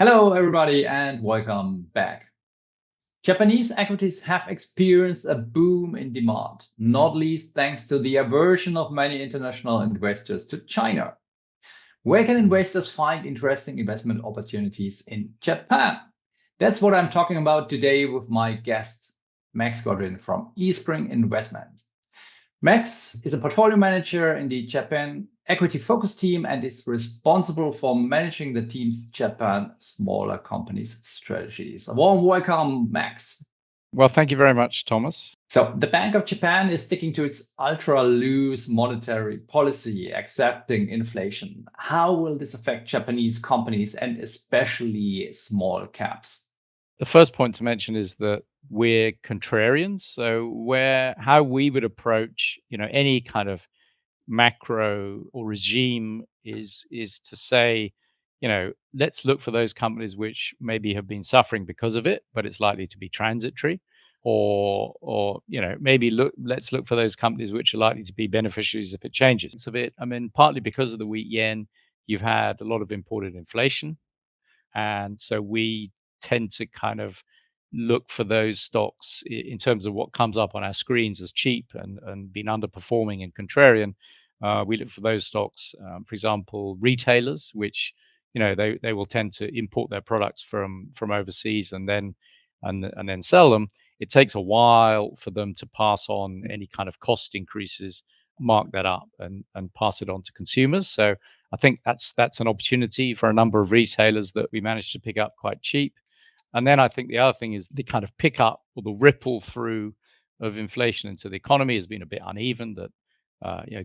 Hello, everybody, and welcome back. Japanese equities have experienced a boom in demand, not least thanks to the aversion of many international investors to China. Where can investors find interesting investment opportunities in Japan? That's what I'm talking about today with my guest, Max Godwin from eSpring Investments. Max is a portfolio manager in the Japan equity focus team and is responsible for managing the team's Japan smaller companies strategies. A warm welcome, Max. Well, thank you very much, Thomas. So, the Bank of Japan is sticking to its ultra loose monetary policy, accepting inflation. How will this affect Japanese companies and especially small caps? The first point to mention is that we're contrarians. So how we would approach, any kind of macro or regime is to say, let's look for those companies which maybe have been suffering because of it, but it's likely to be transitory. Or let's look for those companies which are likely to be beneficiaries if it changes. Of it, I mean, partly because of the weak yen, you've had a lot of imported inflation. And so we tend to kind of look for those stocks in terms of what comes up on our screens as cheap and been underperforming and contrarian. We look for those stocks, for example, retailers, which they will tend to import their products from overseas and then sell them. It takes a while for them to pass on any kind of cost increases, mark that up, and pass it on to consumers. So I think that's an opportunity for a number of retailers that we managed to pick up quite cheap. And then I think the other thing is the kind of pickup or the ripple through of inflation into the economy has been a bit uneven. That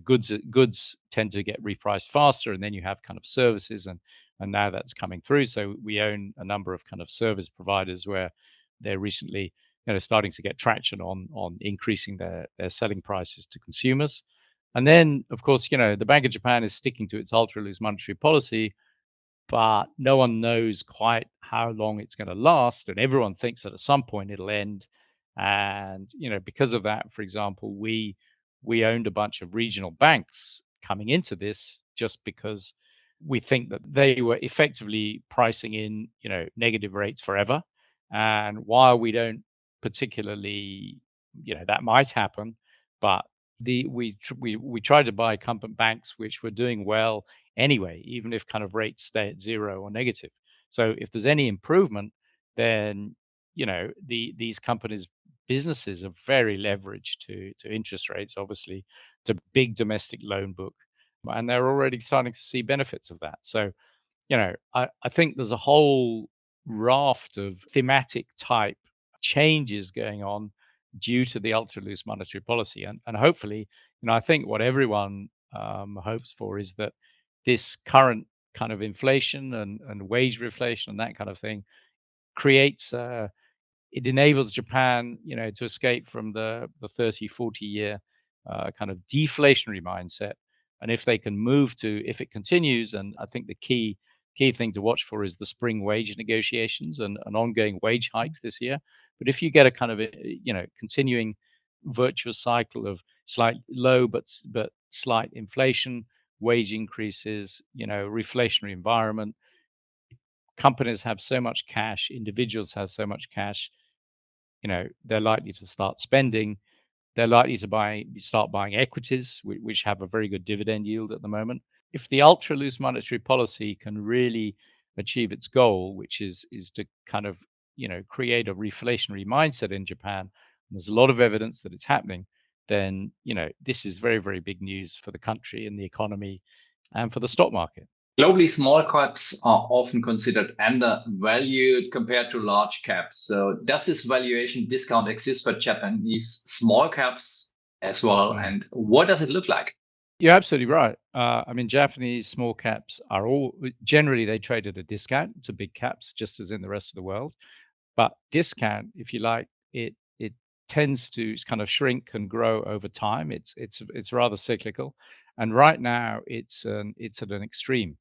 goods tend to get repriced faster, and then you have kind of services, and now that's coming through. So we own a number of kind of service providers where they're recently starting to get traction on increasing their selling prices to consumers. And then, of course, the Bank of Japan is sticking to its ultra loose monetary policy, but no one knows quite how long it's going to last. And everyone thinks that at some point it'll end. And, because of that, for example, we owned a bunch of regional banks coming into this just because we think that they were effectively pricing in, negative rates forever. And while we don't particularly, that might happen, but we tried to buy incumbent banks which were doing well anyway, even if kind of rates stay at zero or negative. So if there's any improvement, then these companies' businesses are very leveraged to interest rates, obviously, to big domestic loan book, and they're already starting to see benefits of that. So I think there's a whole raft of thematic type changes going on due to the ultra loose monetary policy. And hopefully, I think what everyone hopes for is that this current kind of inflation and wage reflation and that kind of thing creates it enables Japan, to escape from the 30, 40-year kind of deflationary mindset. And if they can if it continues, and I think the key thing to watch for is the spring wage negotiations and an ongoing wage hikes this year. But if you get a kind of continuing virtuous cycle of slight low but slight inflation, wage increases, reflationary environment, companies have so much cash, individuals have so much cash, they're likely to start spending. They're likely to start buying equities, which have a very good dividend yield at the moment. If the ultra loose monetary policy can really achieve its goal, which is to kind of create a reflationary mindset in Japan, and there's a lot of evidence that it's happening, then this is very, very big news for the country and the economy and for the stock market. Globally, small caps are often considered undervalued compared to large caps. So, does this valuation discount exist for Japanese small caps as well? And what does it look like? You're absolutely right. I mean, Japanese small caps are all generally they trade at a discount to big caps, just as in the rest of the world. But discount, if you like, it tends to kind of shrink and grow over time. It's rather cyclical, and right now it's at an extreme.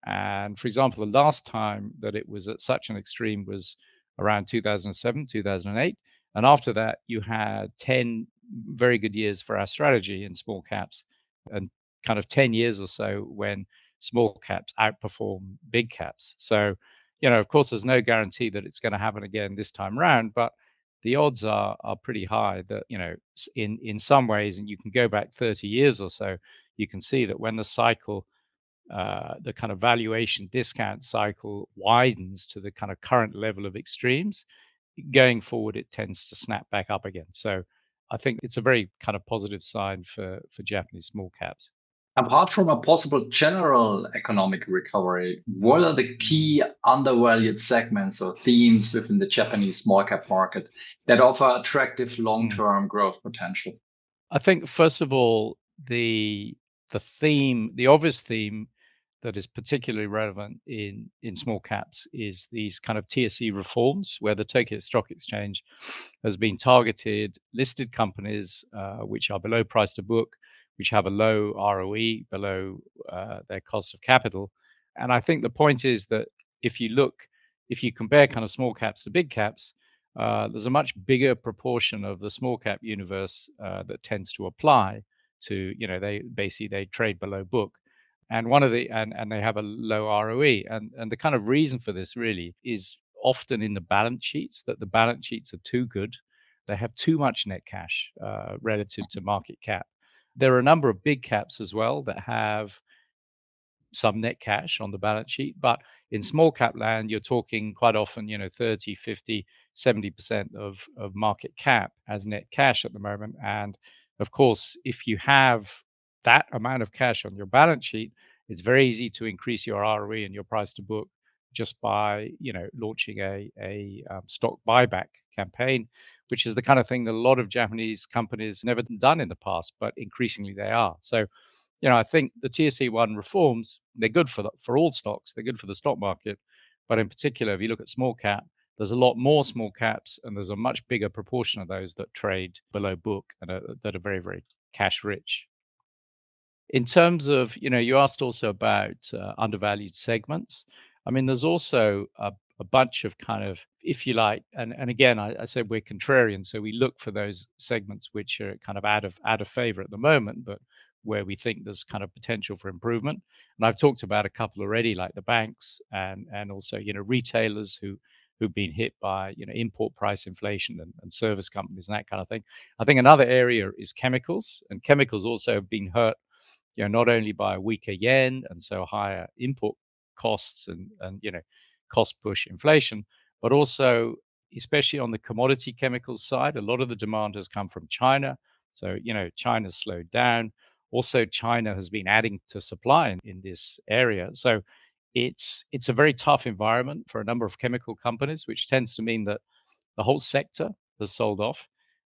And for example, the last time that it was at such an extreme was around 2007, 2008. And after that, you had 10 very good years for our strategy in small caps and kind of 10 years or so when small caps outperform big caps. So, Of course, there's no guarantee that it's going to happen again this time round, but the odds are pretty high that, in some ways, and you can go back 30 years or so, you can see that when the kind of valuation discount cycle widens to the kind of current level of extremes, going forward, it tends to snap back up again. So I think it's a very kind of positive sign for Japanese small caps. Apart from a possible general economic recovery, what are the key undervalued segments or themes within the Japanese small cap market that offer attractive long-term growth potential? I think first of all, the obvious theme that is particularly relevant in small caps is these kind of TSE reforms, where the Tokyo Stock Exchange has been targeted listed companies which are below price to book, which have a low ROE, below their cost of capital. And I think the point is that if you compare kind of small caps to big caps, there's a much bigger proportion of the small cap universe that tends to apply to, they trade below book. And and they have a low ROE. And the kind of reason for this really is often in the balance sheets, that the balance sheets are too good. They have too much net cash relative to market cap. There are a number of big caps as well that have some net cash on the balance sheet. But in small cap land, you're talking quite often, 30, 50, 70% of market cap as net cash at the moment. And of course, if you have that amount of cash on your balance sheet, it's very easy to increase your ROE and your price to book just by, launching a stock buyback campaign, which is the kind of thing that a lot of Japanese companies never done in the past, but increasingly they are. So I think the TSE1 reforms, they're good for all stocks. They're good for the stock market. But in particular, if you look at small cap, there's a lot more small caps, and there's a much bigger proportion of those that trade below book and that are very, very cash rich. In terms of, you asked also about undervalued segments. I mean, there's also a bunch of kind of, if you like, and again, I said we're contrarian, so we look for those segments which are kind of out of favor at the moment, but where we think there's kind of potential for improvement. And I've talked about a couple already, like the banks and also, retailers who've been hit by, import price inflation and service companies and that kind of thing. I think another area is chemicals, and chemicals also have been hurt, not only by a weaker yen and so higher import costs and cost push inflation, but also especially on the commodity chemicals side, a lot of the demand has come from China. So, China's slowed down. Also, China has been adding to supply in this area. So it's a very tough environment for a number of chemical companies, which tends to mean that the whole sector has sold off.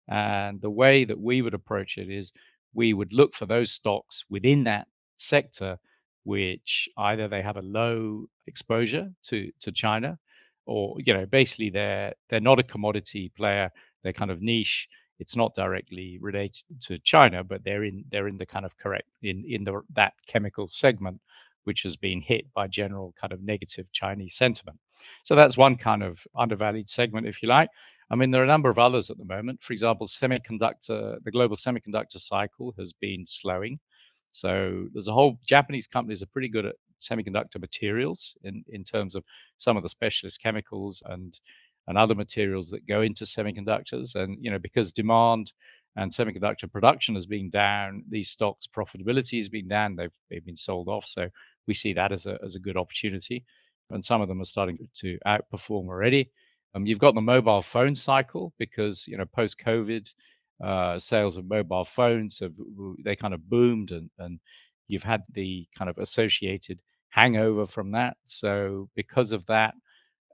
And the way that we would approach it is we would look for those stocks within that sector, which either they have a low exposure to China, or basically they're not a commodity player. They're kind of niche. It's not directly related to China, but they're in the kind of correct in that chemical segment, which has been hit by general kind of negative Chinese sentiment. So that's one kind of undervalued segment, if you like. I mean, there are a number of others at the moment. For example, the global semiconductor cycle has been slowing. So there's a whole Japanese companies are pretty good at semiconductor materials in terms of some of the specialist chemicals and other materials that go into semiconductors. And because demand and semiconductor production has been down, these stocks' profitability has been down. They've been sold off. So we see that as a good opportunity. And some of them are starting to outperform already. You've got the mobile phone cycle because post COVID, sales of mobile phones they kind of boomed, and you've had the kind of associated hangover from that. So because of that,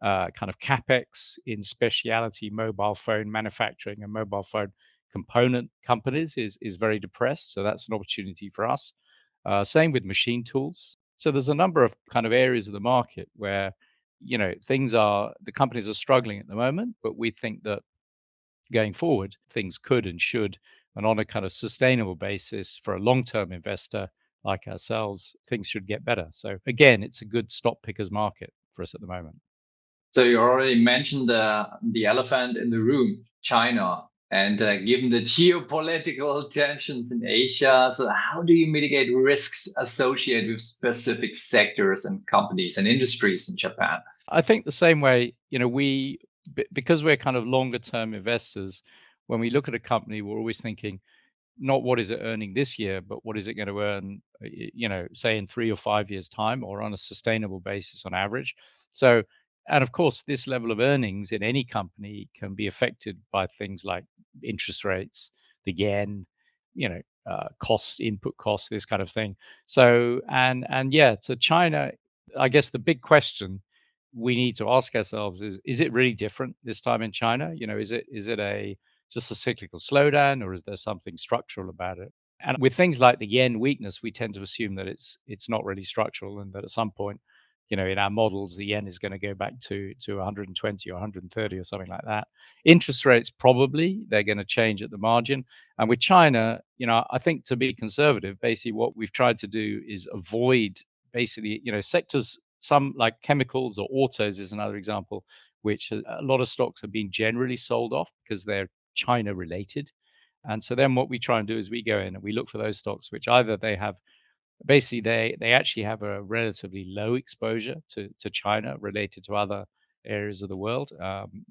kind of capex in specialty mobile phone manufacturing and mobile phone component companies is very depressed. So that's an opportunity for us. Same with machine tools. So there's a number of kind of areas of the market where the companies are struggling at the moment, but we think that going forward things could and should, and on a kind of sustainable basis for a long-term investor like ourselves, things should get better. So again, it's a good stock pickers market for us at the moment. So you already mentioned the elephant in the room, China. And given the geopolitical tensions in Asia, so how do you mitigate risks associated with specific sectors and companies and industries in Japan? I think the same way, because we're kind of longer term investors, when we look at a company, we're always thinking, not what is it earning this year, but what is it going to earn, say in 3 or 5 years' time, or on a sustainable basis on average. So, and of course, this level of earnings in any company can be affected by things like interest rates, the yen, input costs, this kind of thing. So, and yeah, so China, I guess the big question we need to ask ourselves is it really different this time in China? Is it a just a cyclical slowdown, or is there something structural about it? And with things like the yen weakness, we tend to assume that it's not really structural, and that at some point, in our models, the yen is going to go back to 120 or 130 or something like that. Interest rates, probably they're going to change at the margin. And with China, I think, to be conservative, basically what we've tried to do is avoid, basically, sectors, some like chemicals or autos is another example, which a lot of stocks have been generally sold off because they're China related. And so then what we try and do is we go in and we look for those stocks which either they have, basically they actually have a relatively low exposure to China related to other areas of the world.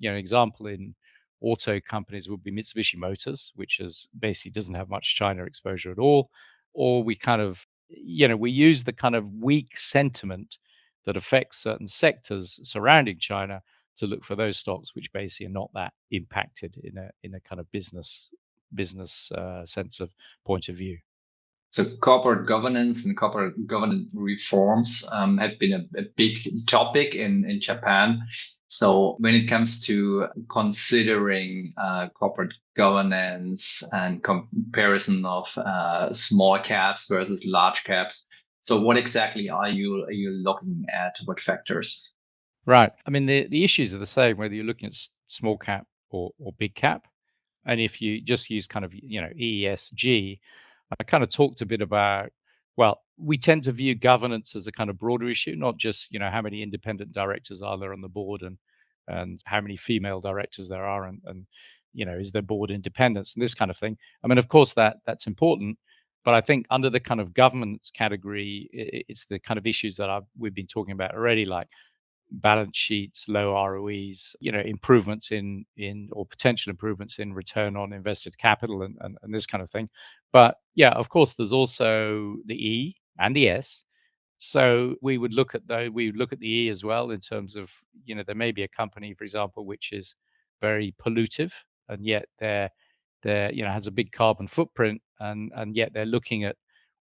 Example in auto companies would be Mitsubishi Motors, which is basically doesn't have much China exposure at all. Or we kind of, we use the kind of weak sentiment that affects certain sectors surrounding China to look for those stocks which basically are not that impacted in a kind of business sense of point of view. So corporate governance and corporate governance reforms have been a big topic in Japan. So when it comes to considering corporate governance and comparison of small caps versus large caps, so what exactly are you looking at? What factors? Right. I mean, the issues are the same whether you're looking at small cap or big cap. And if you just use kind of, ESG, I kind of talked a bit about, well, we tend to view governance as a kind of broader issue, not just, how many independent directors are there on the board, and how many female directors there are, and is their board independence and this kind of thing. I mean, of course, that's important, but I think under the kind of governance category, it's the kind of issues that we've been talking about already, like balance sheets, low ROEs, improvements in or potential improvements in return on invested capital, and this kind of thing. But yeah, of course, there's also the E and the S. So we would look at the E as well, in terms of, there may be a company, for example, which is very pollutive, and yet they're has a big carbon footprint, and yet they're looking at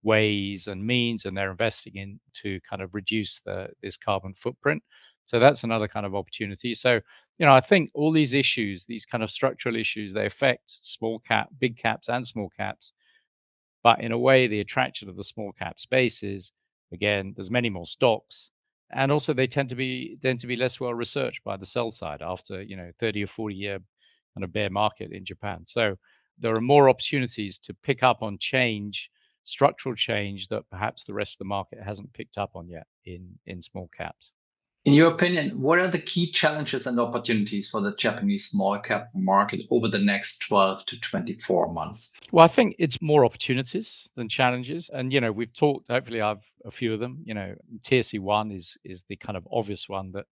ways and means, and they're investing in to kind of reduce this carbon footprint. So that's another kind of opportunity. So, I think all these issues, these kind of structural issues, they affect big caps and small caps. But in a way, the attraction of the small cap space is, again, there's many more stocks, and also they tend to be less well researched by the sell side after 30 or 40 year kind of bear market in Japan. So there are more opportunities to pick up on structural change that perhaps the rest of the market hasn't picked up on yet in small caps. In your opinion, what are the key challenges and opportunities for the Japanese small cap market over the next 12 to 24 months? Well, I think it's more opportunities than challenges. And, we've talked, hopefully I've a few of them. TSE1 is the kind of obvious one that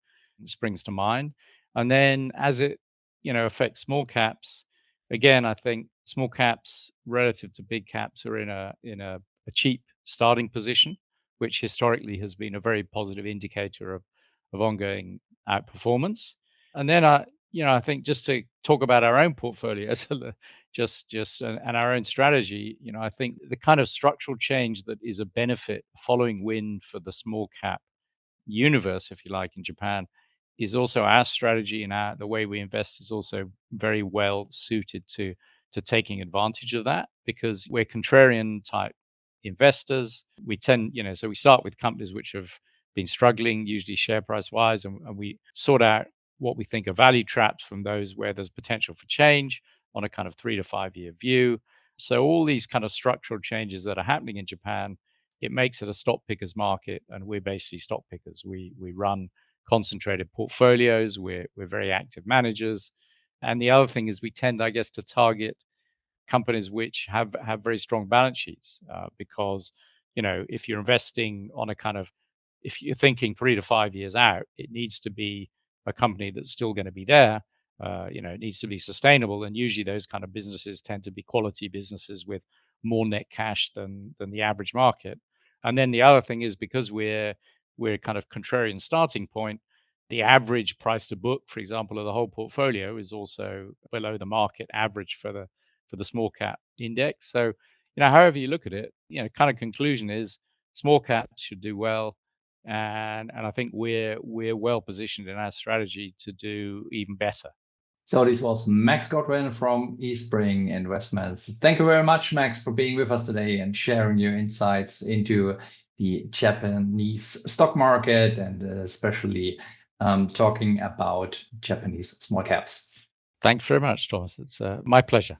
springs to mind. And then as it, affects small caps, again, I think small caps relative to big caps are in a cheap starting position, which historically has been a very positive indicator of ongoing outperformance. And then I think, just to talk about our own portfolios, just and our own strategy, I think the kind of structural change that is a benefit, following wind for the small cap universe, if you like, in Japan, is also our strategy, and the way we invest is also very well suited to taking advantage of that, because we're contrarian type investors. So we start with companies which have been struggling, usually share price wise, and we sort out what we think are value traps from those where there's potential for change on a kind of 3 to 5 year view. So all these kind of structural changes that are happening in Japan, it makes it a stock pickers market, and we're basically stock pickers. We run concentrated portfolios. We're very active managers, and the other thing is we tend, I guess, to target companies which have very strong balance sheets, because if you're investing on a kind of if you're thinking 3 to 5 years out, it needs to be a company that's still going to be there. It needs to be sustainable, and usually those kind of businesses tend to be quality businesses with more net cash than the average market. And then the other thing is, because we're kind of contrarian starting point, the average price to book, for example, of the whole portfolio is also below the market average for the small cap index. So, however you look at it, kind of conclusion is small caps should do well, and I think we're well positioned in our strategy to do even better. So this was Max Godwin from eSpring Investments. Thank you very much, Max, for being with us today and sharing your insights into the Japanese stock market, and especially talking about Japanese small caps. Thanks very much, Thomas. It's my pleasure.